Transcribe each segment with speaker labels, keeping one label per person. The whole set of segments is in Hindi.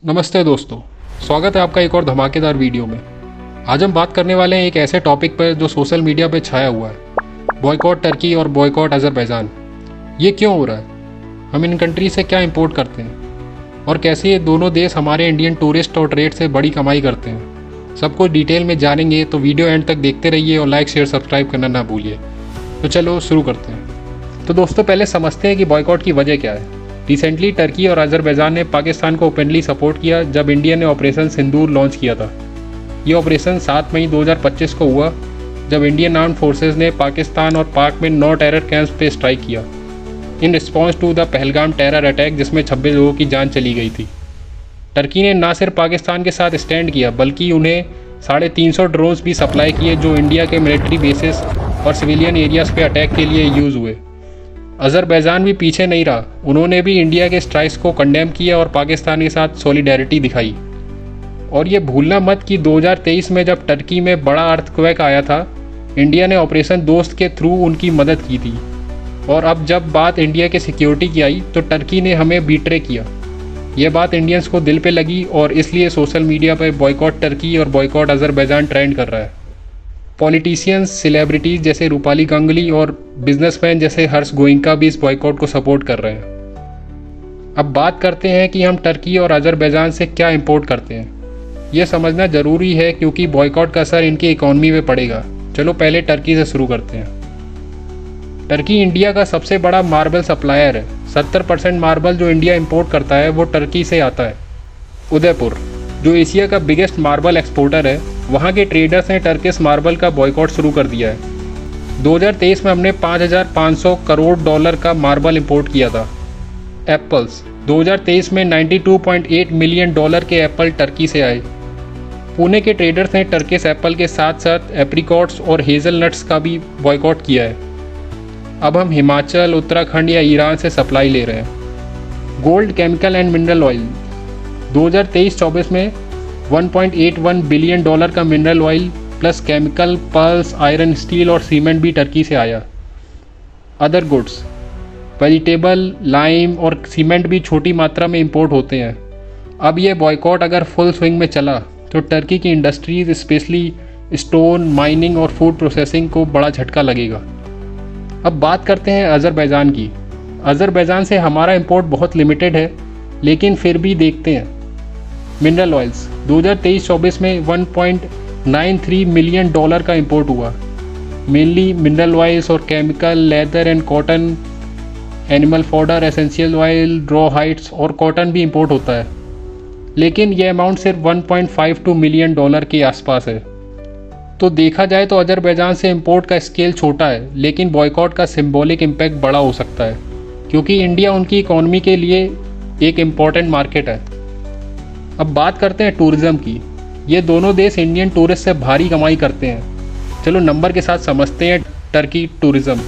Speaker 1: नमस्ते दोस्तों, स्वागत है आपका एक और धमाकेदार वीडियो में। आज हम बात करने वाले हैं एक ऐसे टॉपिक पर जो सोशल मीडिया पे छाया हुआ है, बॉयकॉट टर्की और बॉयकॉट अज़रबैजान। ये क्यों हो रहा है? हम इन कंट्री से क्या इंपोर्ट करते हैं और कैसे ये दोनों देश हमारे इंडियन टूरिस्ट और ट्रेड से बड़ी कमाई करते हैं, सब कुछ डिटेल में जानेंगे। तो वीडियो एंड तक देखते रहिए और लाइक शेयर सब्सक्राइब करना ना भूलिए। तो चलो शुरू करते हैं। तो दोस्तों, पहले समझते हैं कि बॉयकॉट की वजह क्या है। रिसेंटली टर्की और अज़रबैजान ने पाकिस्तान को ओपनली सपोर्ट किया जब इंडिया ने ऑपरेशन सिंदूर लॉन्च किया था। ये ऑपरेशन 7 मई 2025 को हुआ जब इंडियन आर्म्ड फोर्सेस ने पाकिस्तान और पाक में 9 टेरर कैंप्स पे स्ट्राइक किया in response to the Pahalgam terror attack, जिसमें 26 लोगों की जान चली गई थी। टर्की ने न सिर्फ पाकिस्तान के साथ स्टैंड किया बल्कि उन्हें 350 ड्रोन्स भी सप्लाई किए जो इंडिया के मिलिट्री बेसिस और सिविलियन एरियाज़ पे अटैक के लिए यूज़ हुए। अज़रबैजान भी पीछे नहीं रहा, उन्होंने भी इंडिया के स्ट्राइक्स को कंडेम किया और पाकिस्तान के साथ सॉलिडेरिटी दिखाई। और ये भूलना मत कि 2023 में जब टर्की में बड़ा अर्थक्वेक आया था, इंडिया ने ऑपरेशन दोस्त के थ्रू उनकी मदद की थी। और अब जब बात इंडिया के सिक्योरिटी की आई तो टर्की ने हमें बीट्रे किया। यह बात इंडियंस को दिल पे लगी और इसलिए सोशल मीडिया पर बॉयकॉट टर्की और बॉयकॉट अज़रबैजान ट्रेंड कर रहा है। पॉलिटिशियंस, सेलिब्रिटीज़ जैसे रूपाली गांगुली और बिजनेसमैन जैसे हर्ष गोइंका भी इस बॉयकॉट को सपोर्ट कर रहे हैं। अब बात करते हैं कि हम टर्की और अज़रबैजान से क्या इंपोर्ट करते हैं। यह समझना ज़रूरी है क्योंकि बॉयकॉट का असर इनकी इकॉनमी में पड़ेगा। चलो पहले टर्की से शुरू करते हैं। टर्की इंडिया का सबसे बड़ा मार्बल सप्लायर है। 70% मार्बल जो इंडिया इंपोर्ट करता है वो टर्की से आता है। उदयपुर, जो एशिया का बिगेस्ट मार्बल एक्सपोर्टर है, वहाँ के ट्रेडर्स ने टर्किश मार्बल का बॉयकॉट शुरू कर दिया है। 2023 में हमने $5,500 करोड़ का मार्बल इंपोर्ट किया था। एप्पल्स, 2023 में $92.8 मिलियन के एप्पल टर्की से आए। पुणे के ट्रेडर्स ने टर्किश एप्पल के साथ साथ एप्रिकॉट्स और हेज़लनट्स का भी बॉयकॉट किया है। अब हम हिमाचल, उत्तराखंड या ईरान से सप्लाई ले रहे हैं। Gold, chemical and mineral oil, 2023-24 में $1.81 बिलियन का mineral oil plus chemical, pearls, iron, steel और सीमेंट भी टर्की से आया। अदर गुड्स, वेजिटेबल, लाइम और सीमेंट भी छोटी मात्रा में इंपोर्ट होते हैं। अब ये बॉयकॉट अगर फुल स्विंग में चला तो टर्की की इंडस्ट्रीज स्पेशली स्टोन, माइनिंग और फूड प्रोसेसिंग को बड़ा झटका लगेगा। अब बात करते हैं अज़रबैजान की। अज़रबैजान से हमारा इंपोर्ट बहुत लिमिटेड है, लेकिन फिर भी देखते हैं। मिनरल ऑयल्स, 2023-24 में $1.93 मिलियन का इंपोर्ट हुआ। मेनली मिनरल ऑयल्स और chemical, leather and cotton, animal fodder, essential oil, raw Heights और कॉटन भी इंपोर्ट होता है। लेकिन यह अमाउंट सिर्फ $1.52 मिलियन के आसपास है। तो देखा जाए तो अज़रबैजान से इंपोर्ट का स्केल छोटा है, लेकिन बॉयकॉट का सिंबॉलिक इम्पैक्ट बड़ा हो सकता है क्योंकि इंडिया उनकी इकॉनमी के लिए एक इम्पॉर्टेंट मार्केट है। अब बात करते हैं टूरिज़्म की। ये दोनों देश इंडियन टूरिस्ट से भारी कमाई करते हैं। चलो नंबर के साथ समझते हैं टर्की टूरिज़्म।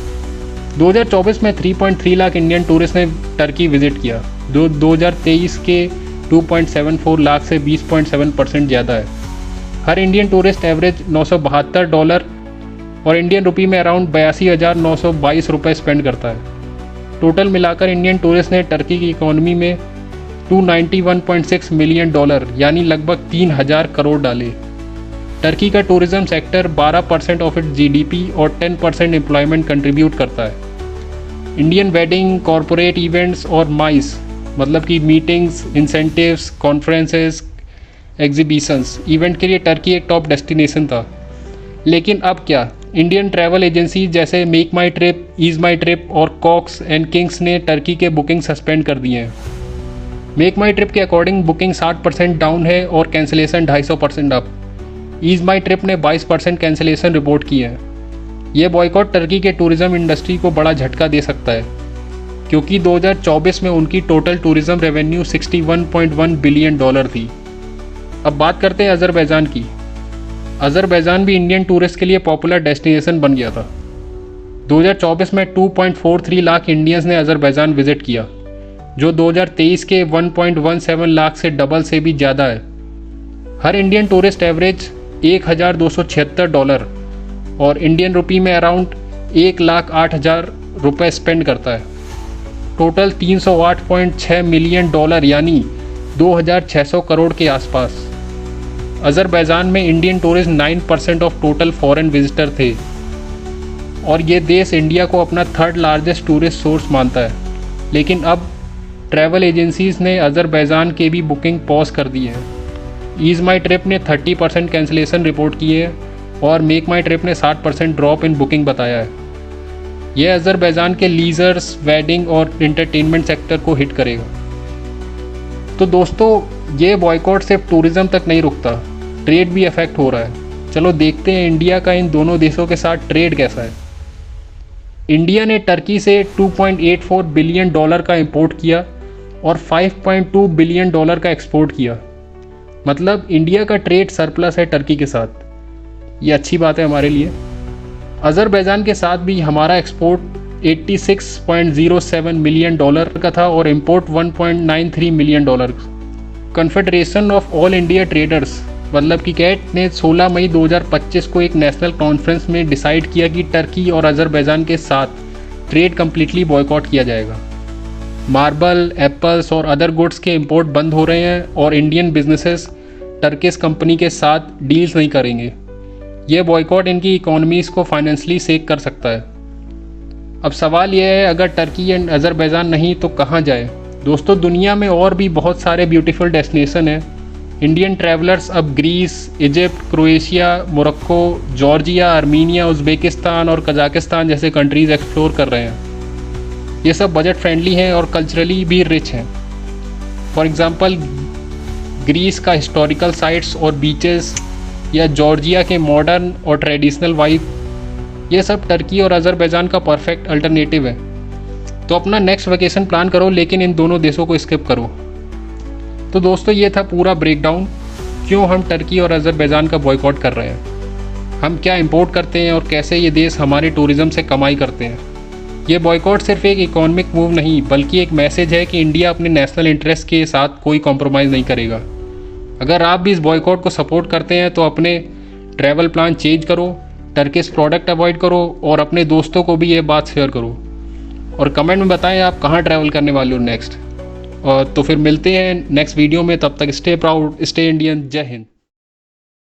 Speaker 1: 2024 में 3.3 लाख इंडियन टूरिस्ट ने टर्की विजिट किया, जो 2023 के 2.74 लाख से 20.7% ज़्यादा है। हर इंडियन टूरिस्ट एवरेज $972 और इंडियन रुपी में अराउंड 82,922 रुपये स्पेंड करता है। टोटल मिलाकर इंडियन टूरिस्ट ने टर्की की इकॉनमी में $291.6 मिलियन यानी लगभग 3,000 करोड़ डाले। टर्की का tourism sector 12% of it GDP और 10% एम्प्लॉयमेंट कंट्रीब्यूट करता है। इंडियन वेडिंग, कॉरपोरेट इवेंट्स और माइस मतलब कि meetings, incentives, conferences, exhibitions event के लिए टर्की एक टॉप डेस्टिनेशन था। लेकिन अब क्या, इंडियन ट्रैवल एजेंसी जैसे मेक माई ट्रिप, ईज माई ट्रिप और कॉक्स एंड किंग्स ने टर्की के बुकिंग सस्पेंड कर दिए हैं। मेक माई ट्रिप के अकॉर्डिंग बुकिंग 60% डाउन है और कैंसिलेशन 250% अप। ईज माई ट्रिप ने 22% कैंसिलेशन रिपोर्ट किए हैं। यह बॉयकॉट टर्की के टूरिज़्म इंडस्ट्री को बड़ा झटका दे सकता है क्योंकि 2024 में उनकी टोटल टूरिज़्म रेवेन्यू $61.1 बिलियन थी। अब बात करते हैं अज़रबैजान की। अज़रबैजान भी इंडियन टूरिस्ट के लिए पॉपुलर डेस्टिनेशन बन गया था। 2024 में 2.43 लाख इंडियंस ने अज़रबैजान विजिट किया, जो 2023 के 1.17 लाख से डबल से भी ज़्यादा है। हर इंडियन टूरिस्ट एवरेज $1,276 और इंडियन रुपी में अराउंड 1,08,000 रुपये स्पेंड करता है। टोटल $308.6 मिलियन यानी 2600 करोड़ के आसपास। अज़रबैजान में Indian tourist 9% of total foreign visitor थे और ये देश इंडिया को अपना थर्ड लार्जेस्ट टूरिस्ट सोर्स मानता है। लेकिन अब ट्रैवल एजेंसीज़ ने अज़रबैजान के भी बुकिंग पॉज कर दी है। ईज़ माई ट्रिप ने 30% कैंसिलेशन रिपोर्ट किए है और मेक माई ट्रिप ने 60% ड्रॉप इन बुकिंग बताया है। यह अज़रबैजान के लीजर्स, वेडिंग और एंटरटेनमेंट सेक्टर को हिट करेगा। तो दोस्तों, ये बॉयकॉट सिर्फ टूरिज़्म तक नहीं रुकता, ट्रेड भी अफेक्ट हो रहा है। चलो देखते हैं इंडिया का इन दोनों देशों के साथ ट्रेड कैसा है। इंडिया ने टर्की से $2.84 बिलियन का इंपोर्ट किया और $5.2 बिलियन का एक्सपोर्ट किया। मतलब इंडिया का ट्रेड सरप्लस है टर्की के साथ। ये अच्छी बात है हमारे लिए। अज़रबैजान के साथ भी हमारा एक्सपोर्ट $86.07 मिलियन का था और import $1.93 million. Confederation of all India traders मतलब कि कैट ने 16 मई 2025 को एक नेशनल कॉन्फ्रेंस में डिसाइड किया कि टर्की और अज़रबैजान के साथ ट्रेड कम्प्लीटली बॉयकॉट किया जाएगा। मार्बल, एप्पल्स और अदर गुड्स के इंपोर्ट बंद हो रहे हैं और इंडियन बिजनेसेस टर्किश कंपनी के साथ डील्स नहीं करेंगे। ये बॉयकॉट इनकी इकोनॉमीज़ को फाइनेंशियली सेक कर सकता है। अब सवाल यह है, अगर टर्की एंड अज़रबैजान नहीं तो कहाँ जाए? दोस्तों, दुनिया में और भी बहुत सारे ब्यूटीफुल डेस्टिनेशन हैं। इंडियन ट्रैवलर्स अब Greece, Egypt, Croatia, Morocco, Georgia, Armenia, Uzbekistan और कजाकिस्तान जैसे कंट्रीज़ एक्सप्लोर कर रहे हैं। ये सब बजट फ्रेंडली हैं और कल्चरली भी रिच हैं। फॉर एग्ज़ाम्पल, ग्रीस का हिस्टोरिकल साइट्स और बीचेस या जॉर्जिया के मॉडर्न और ट्रेडिशनल वाइब, ये सब टर्की और अज़रबैजान का परफेक्ट अल्टरनेटिव है। तो अपना नेक्स्ट वेकेशन प्लान करो, लेकिन इन दोनों देशों को स्किप करो। तो दोस्तों, ये था पूरा ब्रेकडाउन क्यों हम टर्की और अज़रबैजान का बॉयकॉट कर रहे हैं, हम क्या इंपोर्ट करते हैं और कैसे ये देश हमारे टूरिज़्म से कमाई करते हैं। ये बॉयकॉट सिर्फ एक इकोनॉमिक मूव नहीं बल्कि एक मैसेज है कि इंडिया अपने नेशनल इंटरेस्ट के साथ कोई कॉम्प्रोमाइज़ नहीं करेगा। अगर आप भी इस बॉयकॉट को सपोर्ट करते हैं तो अपने ट्रैवल प्लान चेंज करो, टर्किश प्रोडक्ट अवॉइड करो और अपने दोस्तों को भी ये बात शेयर करो और कमेंट में बताएं आप कहाँ ट्रैवल करने वाले हो नेक्स्ट। और तो फिर मिलते हैं नेक्स्ट वीडियो में, तब तक स्टे प्राउड, स्टे इंडियन। जय हिंद।